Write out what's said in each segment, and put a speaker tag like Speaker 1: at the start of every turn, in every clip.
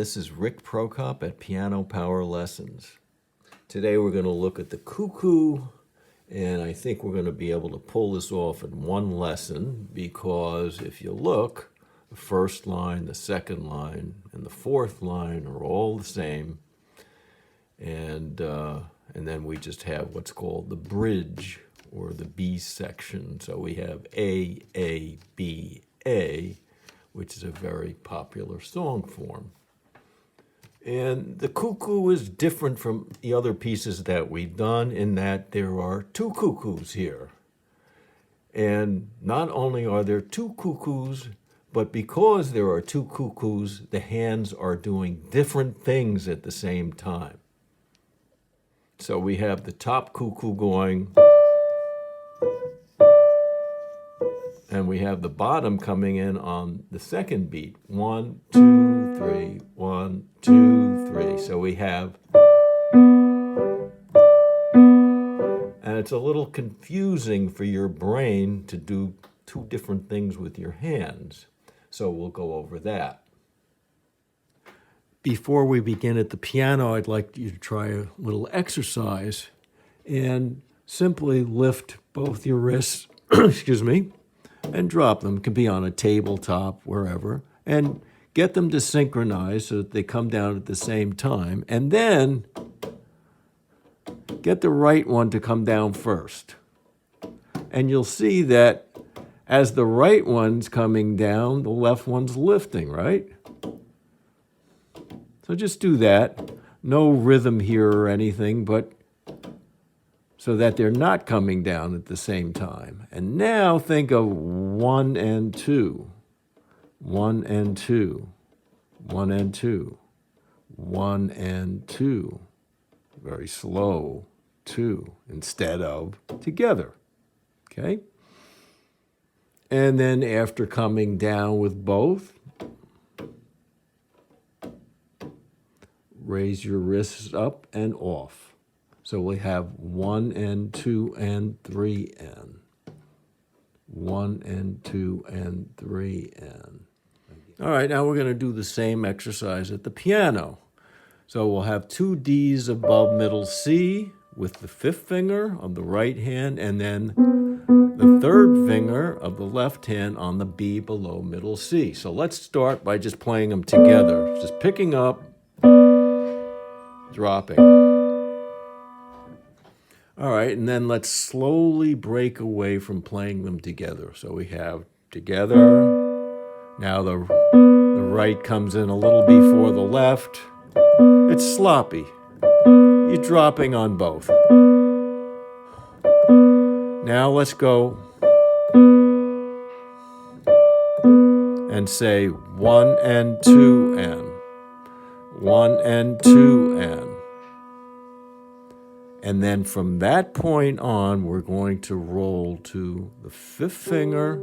Speaker 1: this is Rick Prokop at Piano Power Lessons. Today we're going to look at the Cuckoo, and I think we're going to be able to pull this off in one lesson because if you look, the first line, the second line, and the fourth line are all the same, and then we just have what's called the bridge or the B section. So we have A, B, A, which is a very popular song form. And the Cuckoo is different from the other pieces that we've done in that there are two cuckoos here. And not only are there two cuckoos, but because there are two cuckoos, the hands are doing different things at the same time. So we have the top cuckoo going, and we have the bottom coming in on the second beat. 1, 2, 3, 1, 2, 3. So we have, and it's a little confusing for your brain to do two different things with your hands. So we'll go over that. Before we begin at the piano, I'd like you to try a little exercise and simply lift both your wrists, excuse me, and drop them. It can be on a tabletop, wherever, and get them to synchronize so that they come down at the same time, and then get the right one to come down first. And you'll see that as the right one's coming down, the left one's lifting, right? So just do that. No rhythm here or anything, but so that they're not coming down at the same time. And now think of 1 and 2, 1 and 2, 1 and 2, 1 and 2. Very slow, 2, instead of together, okay? And then after coming down with both, raise your wrists up and off. So we have 1 and 2 and 3 and 1 and 2 and 3 and. All right, now we're going to do the same exercise at the piano. So we'll have 2 Ds above middle C with the 5th finger of the right hand and then the 3rd finger of the left hand on the B below middle C. So let's start by just playing them together. Just picking up, dropping. All right, and then let's slowly break away from playing them together. So we have together. Now the right comes in a little before the left. It's sloppy. You're dropping on both. Now let's go and say 1 and 2 and 1 and 2 and. And then from that point on, we're going to roll to the 5th finger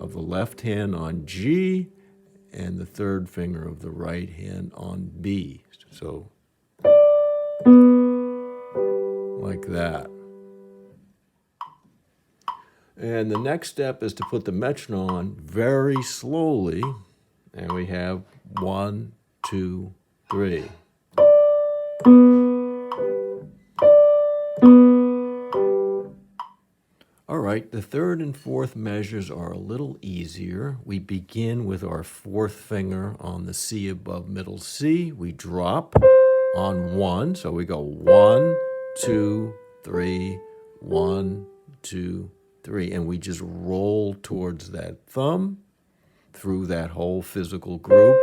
Speaker 1: of the left hand on G and the 3rd finger of the right hand on B. So, like that. And the next step is to put the metronome on very slowly. And we have 1, 2, 3. All right, the 3rd and 4th measures are a little easier. We begin with our 4th finger on the C above middle C. We drop on 1, so we go 1, 2, 3, 1, 2, 3, and we just roll towards that thumb through that whole physical group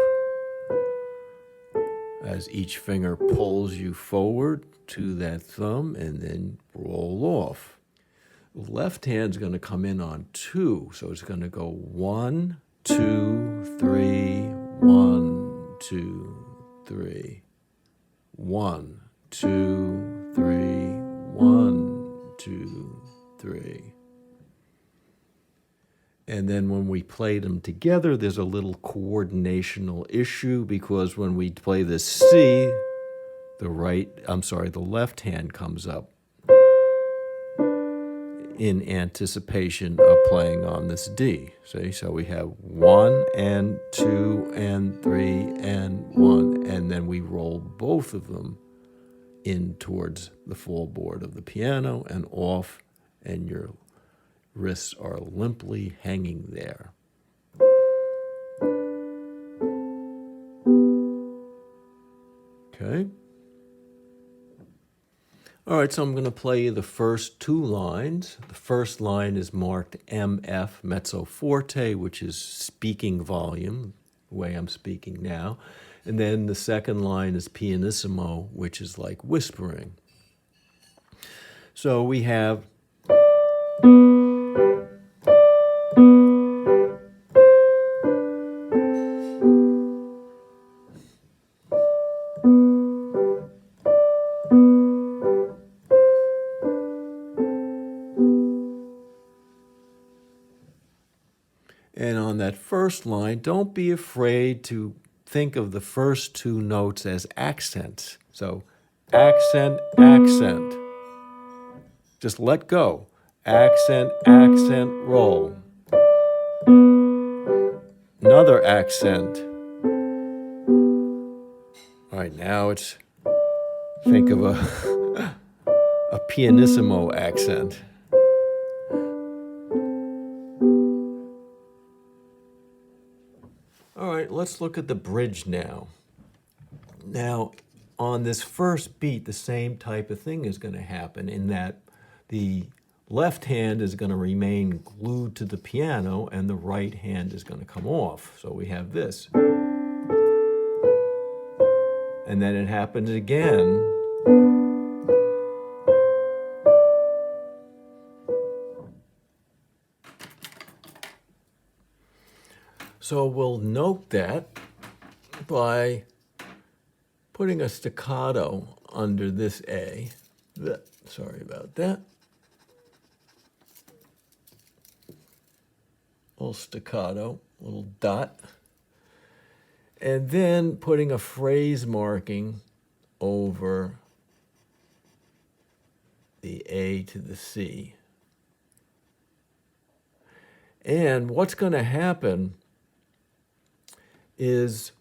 Speaker 1: as each finger pulls you forward to that thumb and then roll off. The left hand's going to come in on 2, so it's going to go 1, 2, 3, 1, 2, 3, 1, 2, 3, 1, 2, 3. And then when we play them together, there's a little coordinational issue because when we play the C, the left hand comes up in anticipation of playing on this D. See, so we have 1 and 2 and 3 and 1 and then we roll both of them in towards the full board of the piano and off, and your wrists are limply hanging there. Okay. All right, so I'm going to play you the first two lines. The first line is marked MF, mezzo forte, which is speaking volume, the way I'm speaking now. And then the second line is pianissimo, which is like whispering. So we have and on that first line, don't be afraid to think of the first two notes as accents. So accent, accent. Just let go. Accent, accent, roll. Another accent. All right, now it's, think of a pianissimo accent. All right, let's look at the bridge now. Now, on this first beat, the same type of thing is going to happen in that the left hand is going to remain glued to the piano and the right hand is going to come off. So we have this. And then it happens again. So we'll note that by putting a staccato under this A. Sorry about that. Little staccato, little dot. And then putting a phrase marking over the A to the C. And what's going to happen is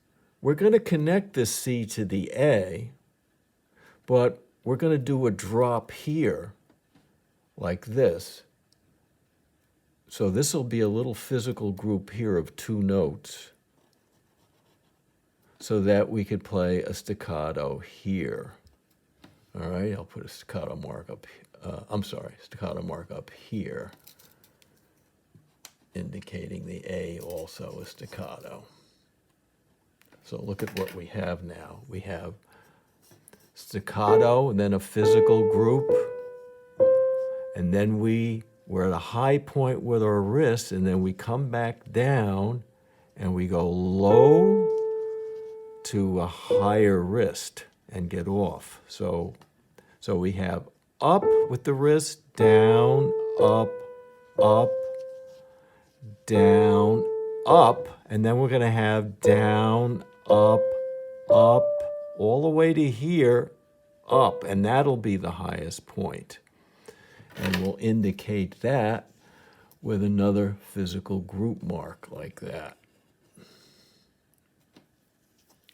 Speaker 1: we're going to connect this C to the A, but we're going to do a drop here like this. So this will be a little physical group here of two notes so that we could play a staccato here. All right, I'll put a staccato mark up, staccato mark up here, indicating the A also is staccato. So look at what we have now. We have staccato and then a physical group. And then we're at a high point with our wrist, and then we come back down and we go low to a higher wrist and get off. So we have up with the wrist, down, up, down, up, and then we're going to have down, up, all the way to here, up, and that'll be the highest point. And we'll indicate that with another physical group mark like that.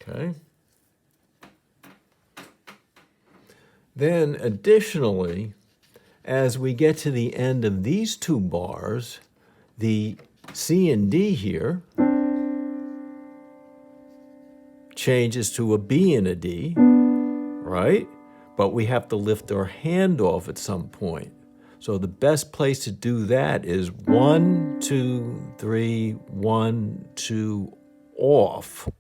Speaker 1: Okay? Then additionally, as we get to the end of these two bars, the C and D here changes to a B and a D, right? But we have to lift our hand off at some point. So the best place to do that is 1, 2, 3, 1, 2, off.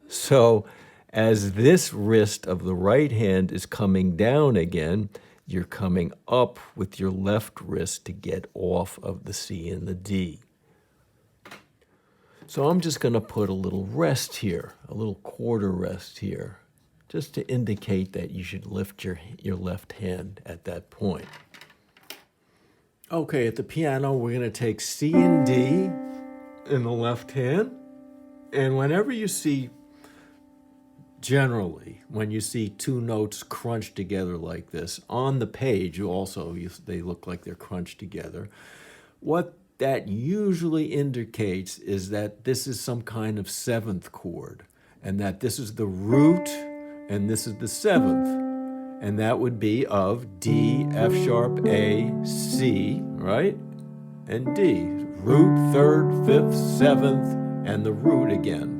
Speaker 1: So as this wrist of the right hand is coming down again, you're coming up with your left wrist to get off of the C and the D. So I'm just going to put a little rest here, a little quarter rest here, just to indicate that you should lift your left hand at that point. Okay, at the piano, we're going to take C and D in the left hand. And whenever you see, generally, when you see two notes crunched together like this, on the page also, they look like they're crunched together. What that usually indicates is that this is some kind of seventh chord. and that this is the root and this is the seventh. And that would be of D, F sharp, A, C, right? And D. Root, third, fifth, seventh, and the root again.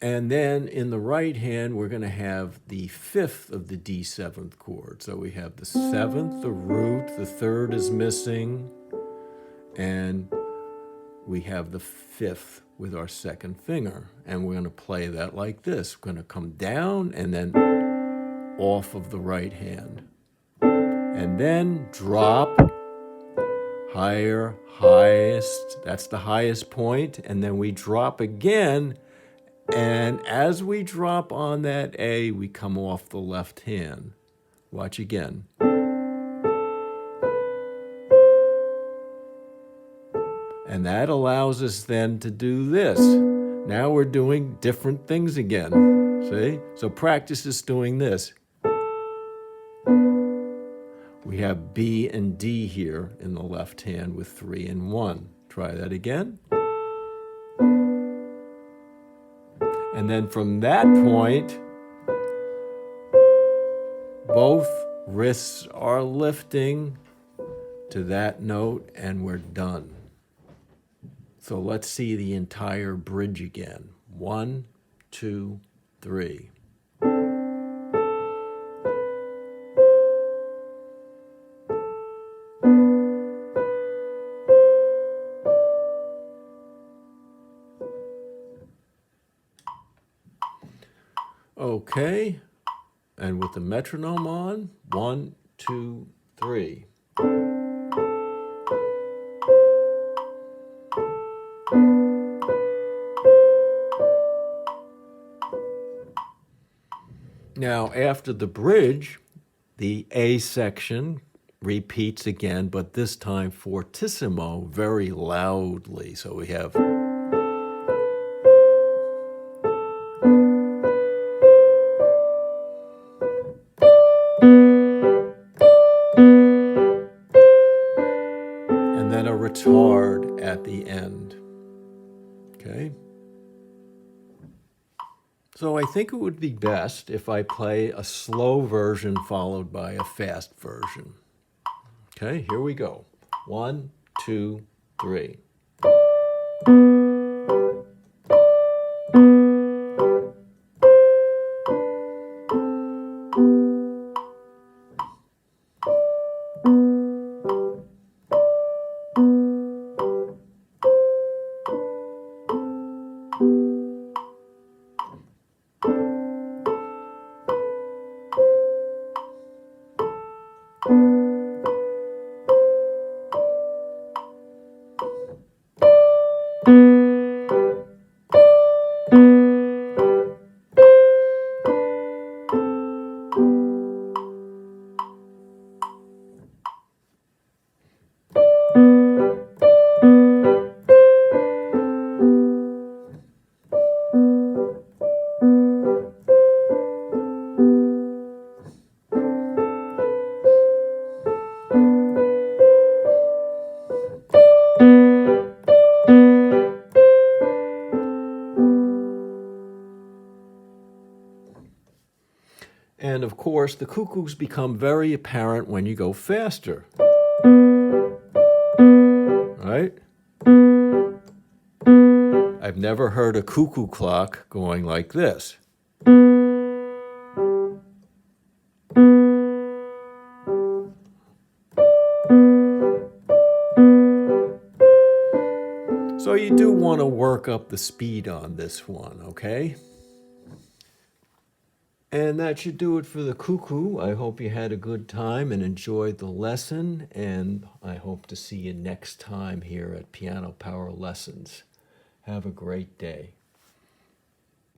Speaker 1: And then in the right hand, we're going to have the fifth of the D7th chord. So we have the seventh, the root, the third is missing, and we have the fifth with our second finger. And we're going to play that like this. We're going to come down and then off of the right hand. And then drop, higher, highest, that's the highest point, and then we drop again, and as we drop on that A, we come off the left hand. Watch again. And that allows us then to do this. Now we're doing different things again, see? So practice is doing this. We have B and D here in the left hand with 3 and 1. Try that again. And then from that point, both wrists are lifting to that note and we're done. So let's see the entire bridge again. 1, 2, 3. Okay, and with the metronome on, 1, 2, 3. Now, after the bridge, the A section repeats again, but this time fortissimo, very loudly. So we have... and then a retard at the end. Okay? So I think it would be best if I play a slow version followed by a fast version. Okay, here we go. 1, 2, 3. And of course, the cuckoos become very apparent when you go faster. Right? I've never heard a cuckoo clock going like this. So you do want to work up the speed on this one, okay? And that should do it for the cuckoo. I hope you had a good time and enjoyed the lesson, and I hope to see you next time here at Piano Power Lessons. Have a great day.